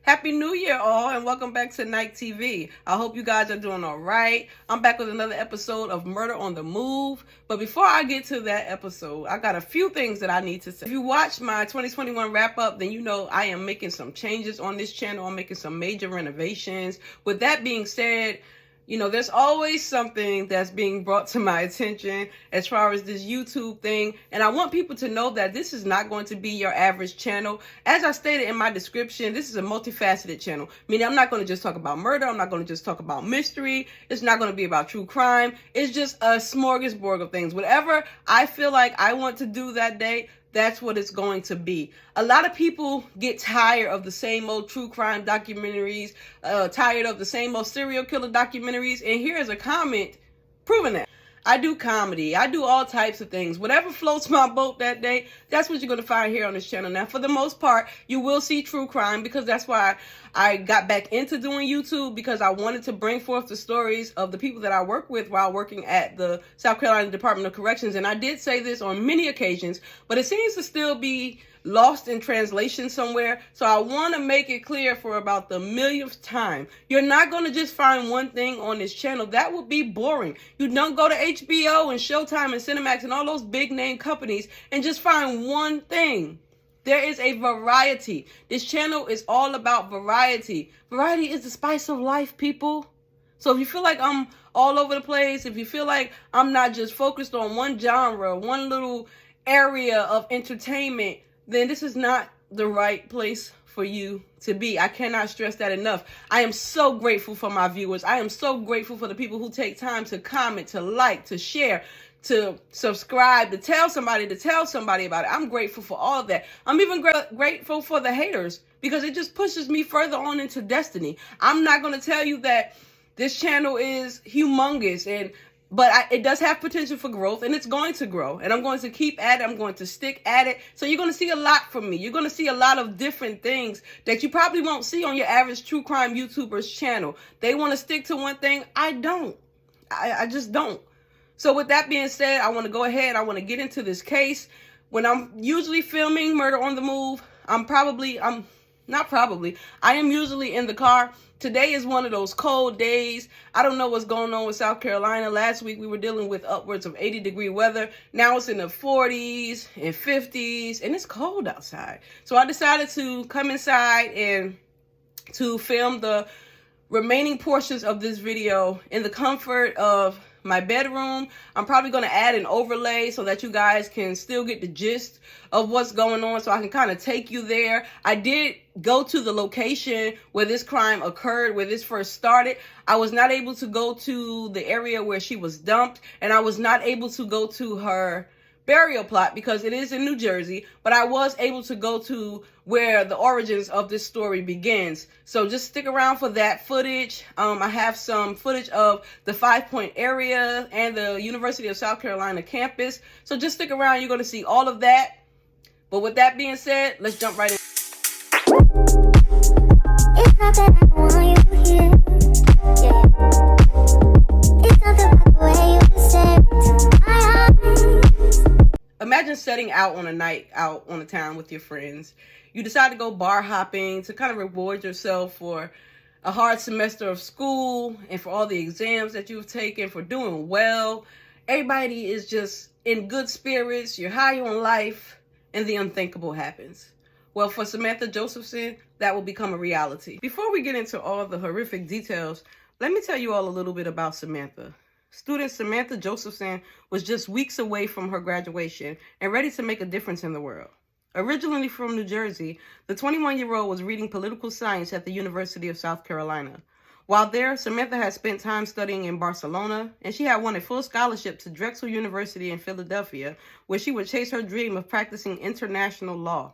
Happy New Year, all, and welcome back to Night TV. I hope you guys are doing all right. I'm back with another episode of Murder on the Move. But before I get to that episode, I got a few things that I need to say. If you watched my 2021 wrap-up, then you know I am making some changes on this channel. I'm making some major renovations. With that being said, you know, there's always something that's being brought to my attention as far as this YouTube thing. And I want people to know that this is not going to be your average channel. As I stated in my description, this is a multifaceted channel. Meaning I'm not going to just talk about murder. I'm not going to just talk about mystery. It's not going to be about true crime. It's just a smorgasbord of things. Whatever I feel like I want to do that day, that's what it's going to be. A lot of people get tired of the same old true crime documentaries, tired of the same old serial killer documentaries. And here's a comment proving that. I do comedy. I do all types of things. Whatever floats my boat that day, that's what you're going to find here on this channel. Now, for the most part, you will see true crime because that's why I got back into doing YouTube, because I wanted to bring forth the stories of the people that I work with while working at the South Carolina Department of Corrections. And I did say this on many occasions, but it seems to still be lost in translation somewhere. So I want to make it clear for about the millionth time. You're not going to just find one thing on this channel. That would be boring. You don't go to HBO and Showtime and Cinemax and all those big name companies and just find one thing. There is a variety. This channel is all about variety. Variety is the spice of life, people. So if you feel like I'm all over the place, if you feel like I'm not just focused on one genre, one little area of entertainment, then this is not the right place for you to be. I cannot stress that enough. I am so grateful for my viewers. I am so grateful for the people who take time to comment, to like, to share, to subscribe, to tell somebody about it. I'm grateful for all of that. I'm even grateful for the haters because it just pushes me further on into destiny. I'm not going to tell you that this channel is humongous, but it does have potential for growth, and it's going to grow. And I'm going to keep at it. I'm going to stick at it. So you're going to see a lot from me. You're going to see a lot of different things that you probably won't see on your average true crime YouTuber's channel. They want to stick to one thing. I don't. I just don't. So with that being said, I want to go ahead. I want to get into this case. When I'm usually filming Murder on the Move, I am usually in the car. Today is one of those cold days. I don't know what's going on with South Carolina. Last week we were dealing with upwards of 80-degree weather. Now it's in the 40s and 50s, and it's cold outside. So I decided to come inside and to film the remaining portions of this video in the comfort of my bedroom. I'm probably going to add an overlay so that you guys can still get the gist of what's going on, so I can kind of take you there. I did go to the location where this crime occurred, where this first started. I was not able to go to the area where she was dumped, and I was not able to go to her burial plot because it is in New Jersey, but I was able to go to where the origins of this story begins. So just stick around for that footage. I have some footage of the 5 Point area and the University of South Carolina campus. So just stick around. You're going to see all of that. But with that being said, let's jump right in. It's not that I want you here. Yeah. It's not the way you said to my eyes. Imagine setting out on a night out on the town with your friends. You decide to go bar hopping to kind of reward yourself for a hard semester of school and for all the exams that you've taken, for doing well. Everybody is just in good spirits. You're high on life, and the unthinkable happens. Well, for Samantha Josephson, that will become a reality. Before we get into all the horrific details, let me tell you all a little bit about Samantha. Student Samantha Josephson was just weeks away from her graduation and ready to make a difference in the world. Originally from New Jersey, the 21-year-old was reading political science at the University of South Carolina. While there, Samantha had spent time studying in Barcelona, and she had won a full scholarship to Drexel University in Philadelphia, where she would chase her dream of practicing international law.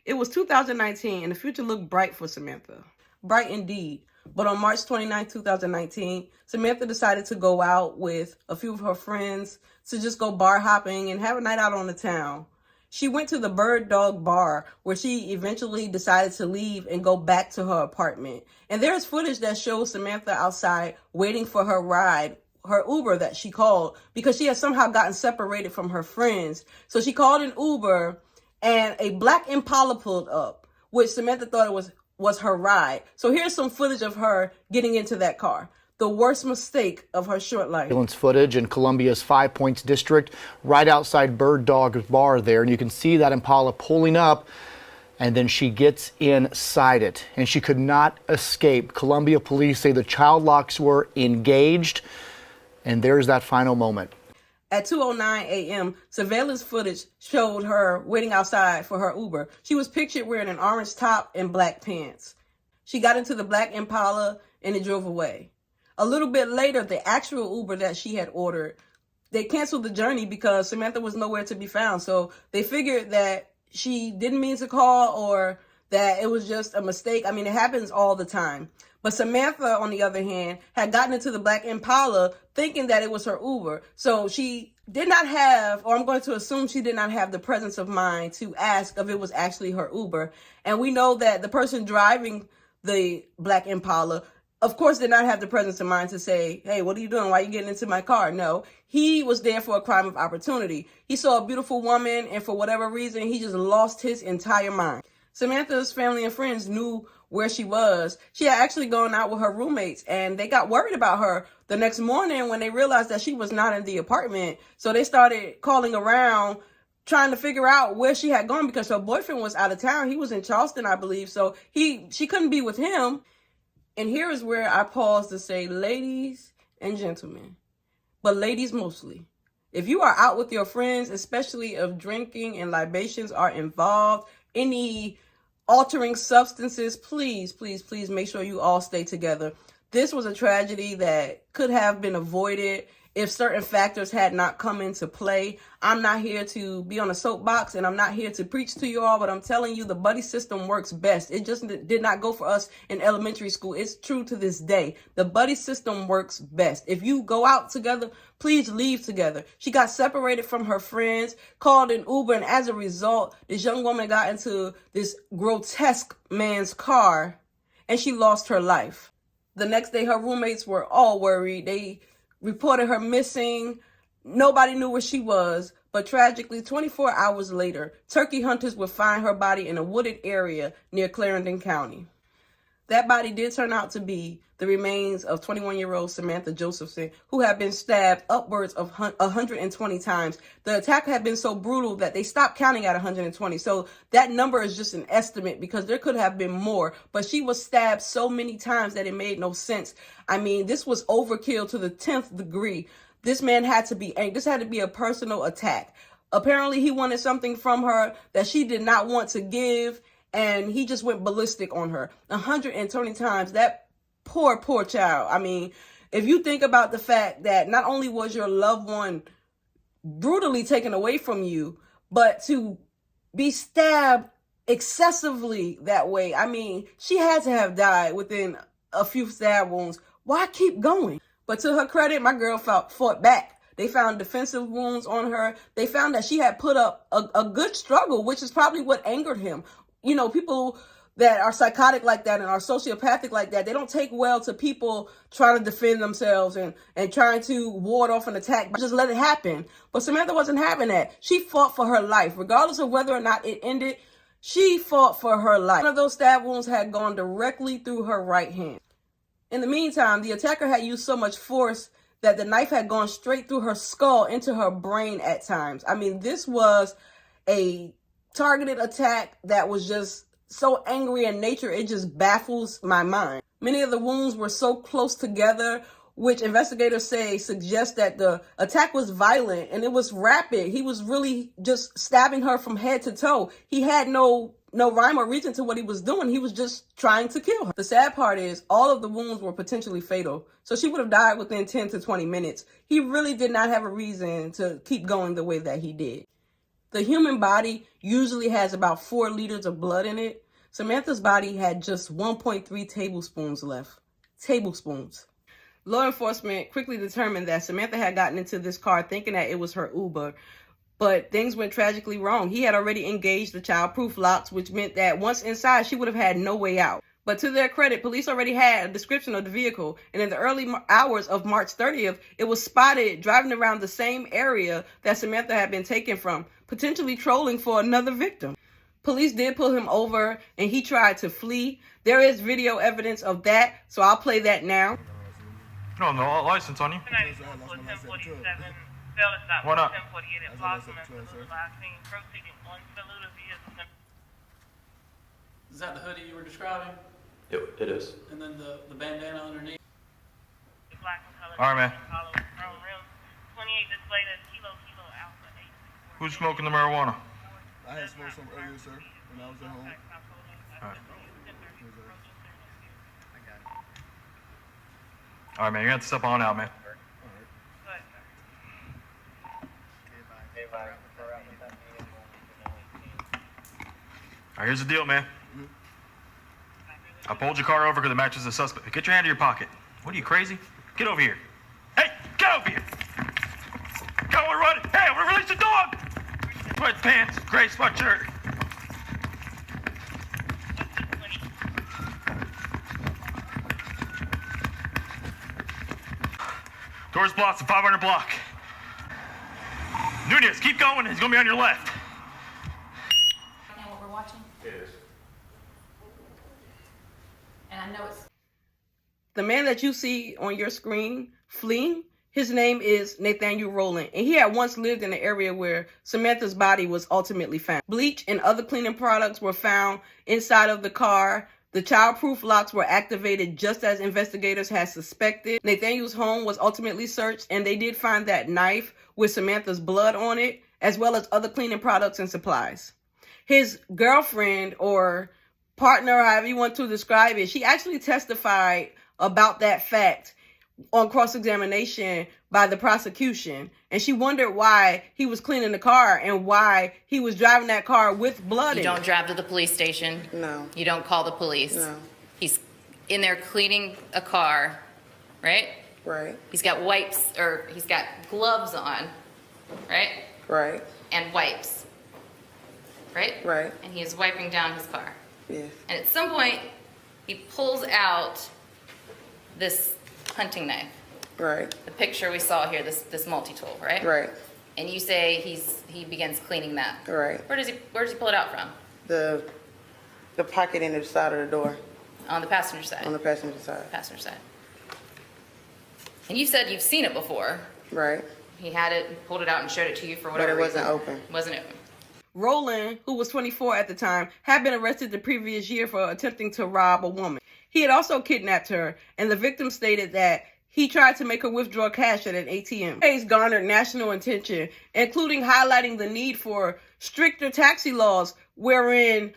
It was 2019, and the future looked bright for Samantha. Bright indeed. But on March 29, 2019, Samantha decided to go out with a few of her friends to just go bar hopping and have a night out on the town. She went to the Bird Dog Bar, where she eventually decided to leave and go back to her apartment. And there's footage that shows Samantha outside waiting for her ride, her Uber that she called, because she had somehow gotten separated from her friends. So she called an Uber, and a black Impala pulled up, which Samantha thought it was was her ride. So here's some footage of her getting into that car. The worst mistake of her short life. Surveillance footage in Columbia's Five Points district, right outside Bird Dog's bar there. And you can see that Impala pulling up, and then she gets inside it, and she could not escape. Columbia police say the child locks were engaged, and there's that final moment. At 2:09 a.m., surveillance footage showed her waiting outside for her Uber. She was pictured wearing an orange top and black pants. She got into the black Impala and it drove away. A little bit later, the actual Uber that she had ordered, they canceled the journey because Samantha was nowhere to be found. So they figured that she didn't mean to call or that it was just a mistake. I mean, it happens all the time. But Samantha, on the other hand, had gotten into the black Impala thinking that it was her Uber. So she did not have, or I'm going to assume she did not have the presence of mind to ask if it was actually her Uber. And we know that the person driving the black Impala, of course, did not have the presence of mind to say, hey, what are you doing? Why are you getting into my car? No, he was there for a crime of opportunity. He saw a beautiful woman, and for whatever reason, he just lost his entire mind. Samantha's family and friends knew where she was. She had actually gone out with her roommates, and they got worried about her the next morning when they realized that she was not in the apartment. So they started calling around, trying to figure out where she had gone because her boyfriend was out of town. He was in Charleston, I believe. So she couldn't be with him. And here is where I pause to say, ladies and gentlemen, but ladies mostly, if you are out with your friends, especially if drinking and libations are involved, any altering substances, please, please, please make sure you all stay together. This was a tragedy that could have been avoided if certain factors had not come into play. I'm not here to be on a soapbox and I'm not here to preach to you all, but I'm telling you the buddy system works best. It just did not go for us in elementary school. It's true to this day. The buddy system works best. If you go out together, please leave together. She got separated from her friends, called an Uber, and as a result, this young woman got into this grotesque man's car and she lost her life. The next day, her roommates were all worried. They reported her missing. Nobody knew where she was, but tragically, 24 hours later, turkey hunters would find her body in a wooded area near Clarendon County. That body did turn out to be the remains of 21-year-old Samantha Josephson, who had been stabbed upwards of 120 times. The attack had been so brutal that they stopped counting at 120. So that number is just an estimate because there could have been more. But she was stabbed so many times that it made no sense. I mean, this was overkill to the 10th degree. This man had to be angry. This had to be a personal attack. Apparently, he wanted something from her that she did not want to give, and he just went ballistic on her 120 times. That poor child. I mean, if you think about the fact that not only was your loved one brutally taken away from you, but to be stabbed excessively that way, I mean, she had to have died within a few stab wounds. Why keep going? But to her credit, my girl fought back. They found defensive wounds on her. They found that she had put up a good struggle, which is probably what angered him. You know, people that are psychotic like that and are sociopathic like that, they don't take well to people trying to defend themselves and trying to ward off an attack, but just let it happen. But Samantha wasn't having that. She fought for her life. Regardless of whether or not it ended, she fought for her life. One of those stab wounds had gone directly through her right hand. In the meantime, the attacker had used so much force that the knife had gone straight through her skull into her brain at times. I mean, this was a targeted attack that was just so angry in nature, it just baffles my mind. Many of the wounds were so close together, which investigators say suggests that the attack was violent and it was rapid. He was really just stabbing her from head to toe. He had no rhyme or reason to what he was doing. He was just trying to kill her. The sad part is all of the wounds were potentially fatal. So she would have died within 10 to 20 minutes. He really did not have a reason to keep going the way that he did. The human body usually has about 4 liters of blood in it. Samantha's body had just 1.3 tablespoons left. Tablespoons. Law enforcement quickly determined that Samantha had gotten into this car thinking that it was her Uber, but things went tragically wrong. He had already engaged the child-proof locks, which meant that once inside, she would have had no way out. But to their credit, police already had a description of the vehicle, and in the early hours of March 30th, it was spotted driving around the same area that Samantha had been taken from, potentially trolling for another victim. Police did pull him over and he tried to flee. There is video evidence of that, so I'll play that now. No license on you. Why not? Is that the hoodie you were describing? It is. And then the bandana underneath? All right, man. Who's smoking the marijuana? I had smoked some earlier, sir, when I was at home. All right. All right, man. You're going to have to step on out, man. All right, here's the deal, man. I pulled your car over because it matches the suspect. Get your hand in your pocket. What are you, crazy? Get over here. Hey, get over here. Go and run. Hey, I'm going to release the dog. Sweatpants, gray sweatshirt. Doors blocked, 500 block. Nunez, keep going. He's going to be on your left. Now what we're watching? It is. And I know it's... The man that you see on your screen fleeing, his name is Nathaniel Rowland, and he had once lived in the area where Samantha's body was ultimately found. Bleach and other cleaning products were found inside of the car. The childproof locks were activated just as investigators had suspected. Nathaniel's home was ultimately searched, and they did find that knife with Samantha's blood on it, as well as other cleaning products and supplies. His girlfriend or partner, however you want to describe it, she actually testified about that fact on cross-examination by the prosecution, and she wondered why he was cleaning the car and why he was driving that car with blood in it. You don't drive to the police station. No. You don't call the police. No. He's in there cleaning a car, right? Right. He's got wipes, or he's got gloves on, right? Right. And wipes, right? Right. And he is wiping down his car. Yes. And at some point, he pulls out this hunting knife. Right. The picture we saw here, this multi-tool, right? Right. And you say he begins cleaning that. Right. Where does he pull it out from? The pocket in the side of the door, On the passenger side. on the passenger side. Passenger side. And you said you've seen it before. Right. He had it, pulled it out and showed it to you for But whatever it wasn't reason. open. Wasn't open. Rowland, who was 24 at the time, had been arrested the previous year for attempting to rob a woman. He had also kidnapped her, and the victim stated that he tried to make her withdraw cash at an ATM. The case garnered national attention, including highlighting the need for stricter taxi laws wherein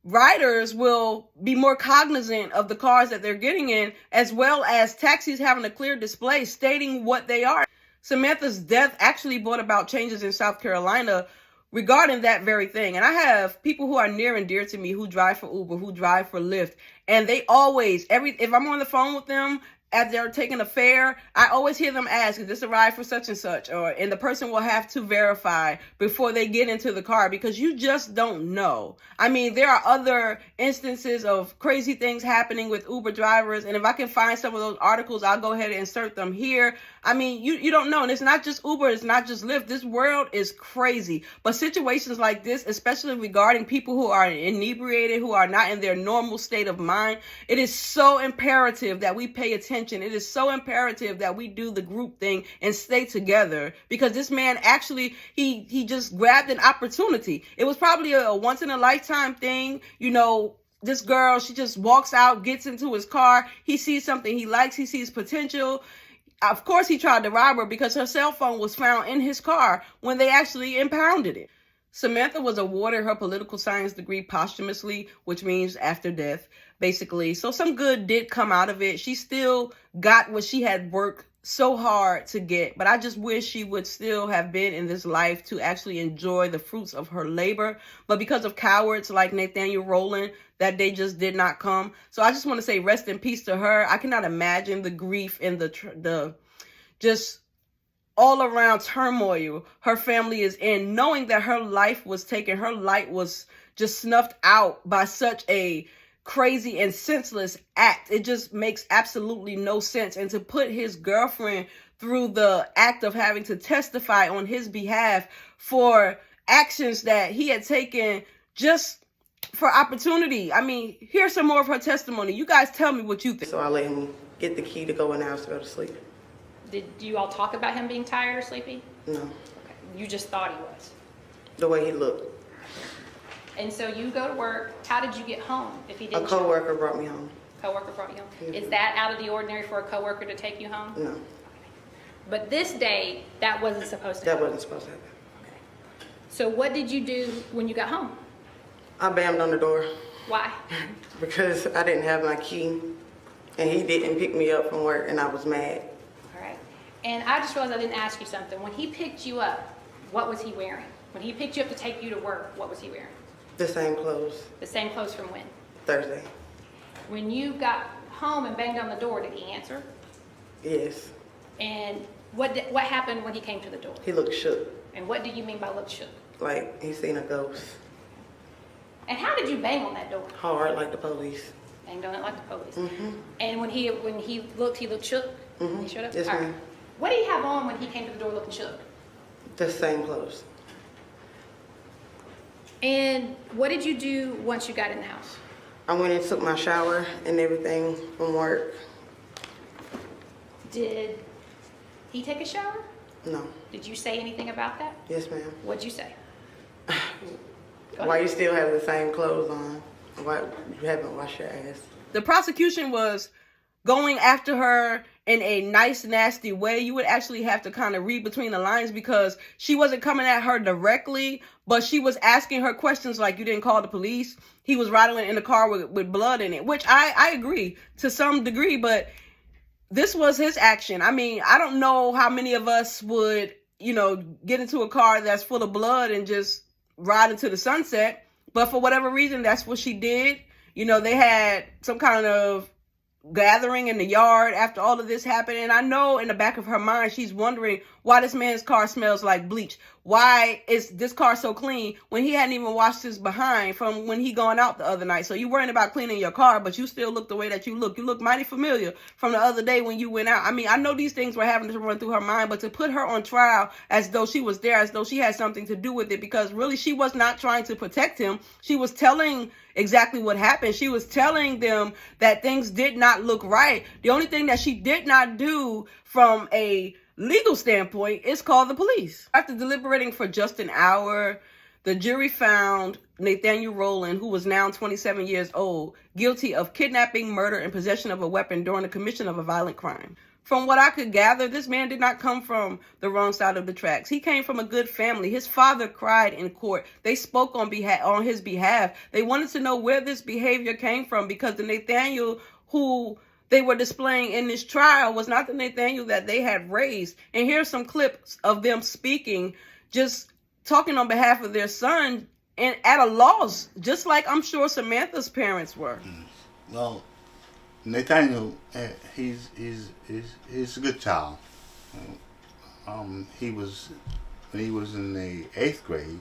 riders will be more cognizant of the cars that they're getting in, as well as taxis having a clear display stating what they are. Samantha's death actually brought about changes in South Carolina regarding that very thing. And I have people who are near and dear to me who drive for Uber, who drive for Lyft, and they always, if I'm on the phone with them as they're taking a fare, I always hear them ask, is this a ride for such and such? And the person will have to verify before they get into the car, because you just don't know. I mean, there are other instances of crazy things happening with Uber drivers, and if I can find some of those articles, I'll go ahead and insert them here. I mean, you don't know, and it's not just Uber, it's not just Lyft. This world is crazy. But situations like this, especially regarding people who are inebriated, who are not in their normal state of mind, it is so imperative that we pay attention. It is so imperative that we do the group thing and stay together, because this man actually, he just grabbed an opportunity. It was probably a once in a lifetime thing. You know, this girl, she just walks out, gets into his car. He sees something he likes. He sees potential. Of course, he tried to rob her because her cell phone was found in his car when they actually impounded it. Samantha was awarded her political science degree posthumously, which means after death, basically. So some good did come out of it. She still got what she had worked so hard to get, but I just wish she would still have been in this life to actually enjoy the fruits of her labor. But because of cowards like Nathaniel Rowland, that day just did not come. So I just want to say rest in peace to her. I cannot imagine the grief and the just all around turmoil her family is in, knowing that her life was taken, her light was just snuffed out by such a crazy and senseless act. It just makes absolutely no sense. And to put his girlfriend through the act of having to testify on his behalf for actions that he had taken just for opportunity. I mean, here's some more of her testimony. You guys tell me what you think. So I let him get the key to go in the house to go to sleep. Did you all talk about him being tired or sleepy? No, Okay. You just thought he was. the way he looked. And so you go to work. How did you get home if he A didn't show up? coworker brought me home. Coworker brought you home. Mhm. Is that out of the ordinary for a coworker to take you home? No, But this day, that wasn't supposed to that happen. wasn't supposed to happen. So what did you do when you got home? I bammed on the door Why? because I didn't have my key, and he didn't pick me up from work, and I was mad. All right. And I just realized I didn't ask you something. When he picked you up, what was he wearing? When he picked you up to take you to work, what was he wearing? The same clothes. The same clothes from when? Thursday. When you got home and banged on the door, did he answer? Yes. And what happened when he came to the door? He looked shook, And what do you mean by look shook? like he seen a ghost. And how did you bang on that door? Hard like the police. Banged on it like the police. Mm-hmm. And when he looked shook? Mhm. He showed up? Yes, All right. ma'am. What did he have on when he came to the door looking shook? The same clothes. And what did you do once you got in the house? I went and took my shower and everything from work. Did he take a shower? No. Did you say anything about that? Yes, ma'am. What'd you say? Go Why ahead. you still have the same clothes on? Why you haven't washed your ass? The prosecution was going after her in a nice, nasty way. You would actually have to kind of read between the lines because she wasn't coming at her directly, but she was asking her questions like, you didn't call the police. He was riding in the car with blood in it, which I agree to some degree, but this was his action. I mean, I don't know how many of us would, get into a car that's full of blood and just ride into the sunset. But for whatever reason, that's what she did. They had some kind of gathering in the yard after all of this happened. And I know in the back of her mind, she's wondering why this man's car smells like bleach. Why is this car so clean when he hadn't even washed his behind from when he gone out the other night? So you worrying about cleaning your car, but you still look the way that you look. You look mighty familiar from the other day when you went out. I mean, I know these things were having to run through her mind, but to put her on trial as though she was there, as though she had something to do with it, because really she was not trying to protect him. She was telling exactly what happened. She was telling them that things did not look right. The only thing that she did not do from a legal standpoint is call the police. After deliberating for just an hour, the jury found Nathaniel Rowland, who was now 27 years old, guilty of kidnapping, murder, and possession of a weapon during the commission of a violent crime. From what I could gather, this man did not come from the wrong side of the tracks. He came from a good family. His father cried in court. They spoke on his behalf. They wanted to know where this behavior came from, because the Nathaniel who they were displaying in this trial was not the Nathaniel that they had raised. And here's some clips of them speaking, just talking on behalf of their son, and at a loss, just like I'm sure Samantha's parents were. Well, Nathaniel, he's a good child. When he was in the 8th grade,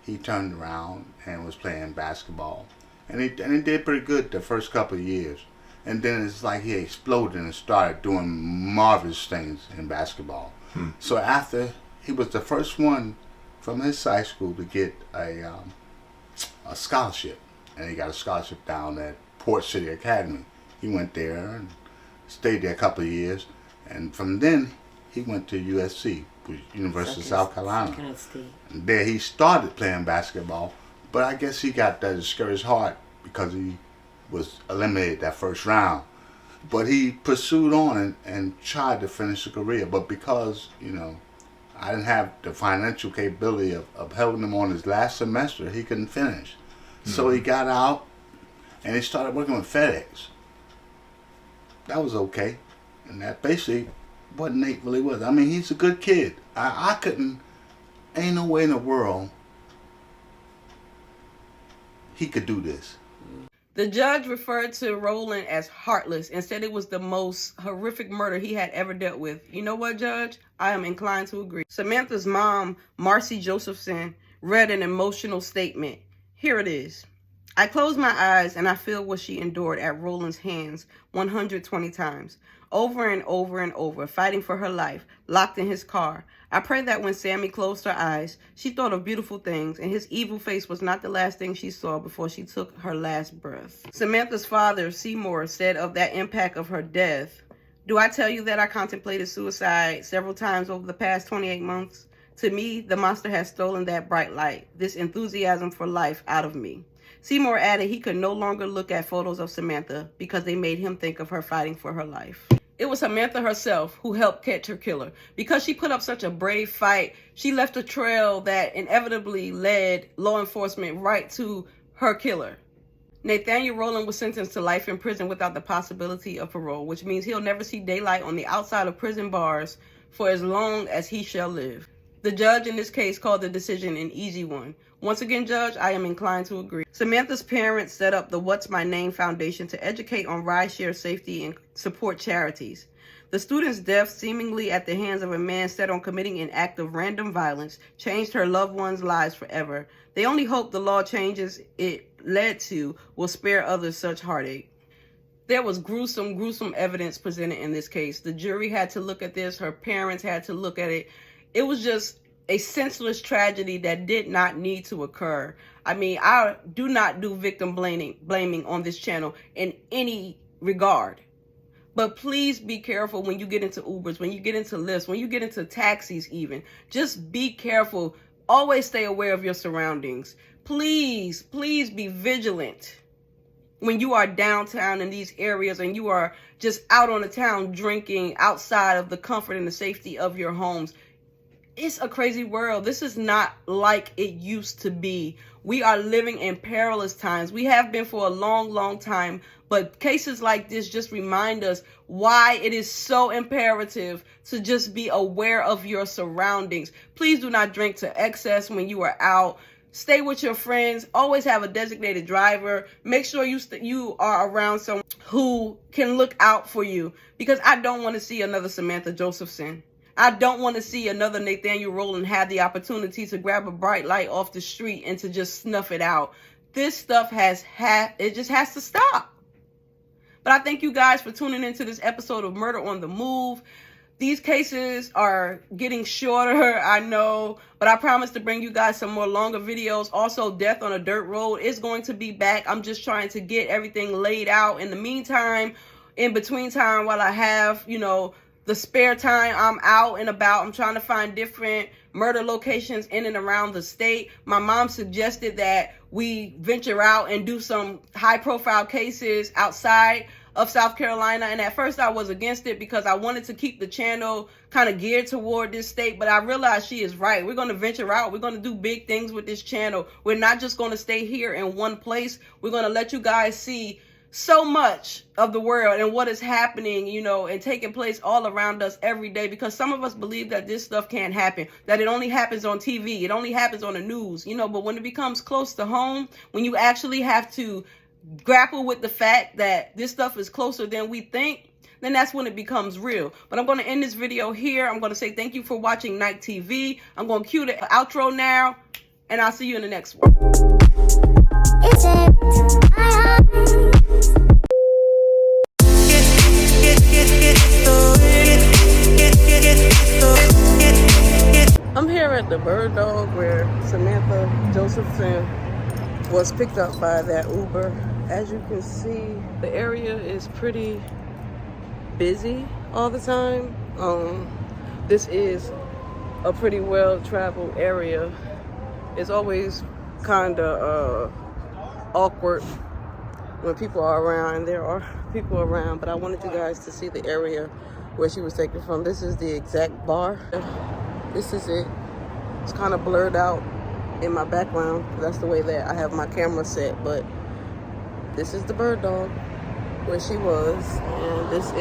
he turned around and was playing basketball, and he did pretty good the first couple of years. And then it's like he exploded and started doing marvelous things in basketball. So after, he was the first one from his high school to get a scholarship, and he got a scholarship down at Port City Academy. He went there and stayed there a couple of years, and from then he went to USC, University of South Carolina. And there he started playing basketball, but I guess he got that discouraged heart because he was eliminated that first round. But he pursued on and tried to finish a career. But because, I didn't have the financial capability of helping him on his last semester, he couldn't finish. So he got out and he started working with FedEx. That was okay. And that basically what Nate really was. I mean, he's a good kid. I couldn't, ain't no way in the world he could do this. The judge referred to Rowland as heartless and said it was the most horrific murder he had ever dealt with. You know what, Judge? I am inclined to agree. Samantha's mom, Samantha Josephson, read an emotional statement. Here it is. I close my eyes and I feel what she endured at Rowland's hands 120 times, over and over and over, fighting for her life, locked in his car. I pray that when Sami closed her eyes, she thought of beautiful things, and his evil face was not the last thing she saw before she took her last breath. Samantha's father, Seymour, said of that impact of her death, "Do I tell you that I contemplated suicide several times over the past 28 months? To me, the monster has stolen that bright light, this enthusiasm for life out of me." Seymour added he could no longer look at photos of Samantha because they made him think of her fighting for her life. It was Samantha herself who helped catch her killer. Because she put up such a brave fight, she left a trail that inevitably led law enforcement right to her killer. Nathaniel Rowland was sentenced to life in prison without the possibility of parole, which means he'll never see daylight on the outside of prison bars for as long as he shall live. The judge in this case called the decision an easy one. Once again, Judge, I am inclined to agree. Samantha's parents set up the What's My Name Foundation to educate on rideshare safety and support charities. The student's death, seemingly at the hands of a man set on committing an act of random violence, changed her loved ones' lives forever. They only hope the law changes it led to will spare others such heartache. There was gruesome evidence presented in this case. The jury had to look at this. Her parents had to look at it. It was just a senseless tragedy that did not need to occur. I mean, I do not do victim blaming on this channel in any regard. But please be careful when you get into Ubers, when you get into Lyfts, when you get into taxis even. Just be careful. Always stay aware of your surroundings. Please be vigilant when you are downtown in these areas and you are just out on the town drinking outside of the comfort and the safety of your homes. It's a crazy world. This is not like it used to be. We are living in perilous times. We have been for a long time, but cases like this just remind us why it is so imperative to just be aware of your surroundings. Please do not drink to excess when you are out. Stay with your friends. Always have a designated driver. Make sure you are around someone who can look out for you, because I don't want to see another Samantha Josephson. I don't want to see another Nathaniel Rowland have the opportunity to grab a bright light off the street and to just snuff it out. This stuff it just has to stop. But I thank you guys for tuning into this episode of Murder on the Move. These cases are getting shorter, I know, but I promise to bring you guys some more longer videos. Also, Death on a Dirt Road is going to be back. I'm just trying to get everything laid out. In the meantime, in between time, while I have, the spare time, I'm out and about. I'm trying to find different murder locations in and around the state. My mom suggested that we venture out and do some high-profile cases outside of South Carolina. And at first I was against it because I wanted to keep the channel kind of geared toward this state. But I realized she is right. We're going to venture out. We're going to do big things with this channel. We're not just going to stay here in one place. We're going to let you guys see so much of the world and what is happening, and taking place all around us every day, because some of us believe that this stuff can't happen, that it only happens on TV, it only happens on the news, but when it becomes close to home, when you actually have to grapple with the fact that this stuff is closer than we think, then that's when it becomes real. But I'm going to end this video here. I'm going to say thank you for watching Night TV. I'm going to cue the outro now, and I'll see you in the next one. I'm here at the Bird Dog where Samantha Josephson was picked up by that Uber. As you can see, the area is pretty busy all the time. This is a pretty well-traveled area. It's always kind of awkward when people are around, and there are people around, but I wanted you guys to see the area where she was taken from. This is the exact bar. This is it. It's kind of blurred out in my background. That's the way that I have my camera set, but this is the Bird Dog where she was, and this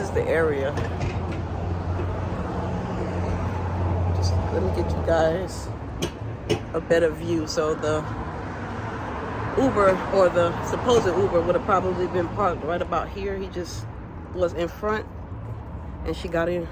is the area. Just let me get you guys a better view. So the Uber, or the supposed Uber, would have probably been parked right about here. He just was in front and she got in.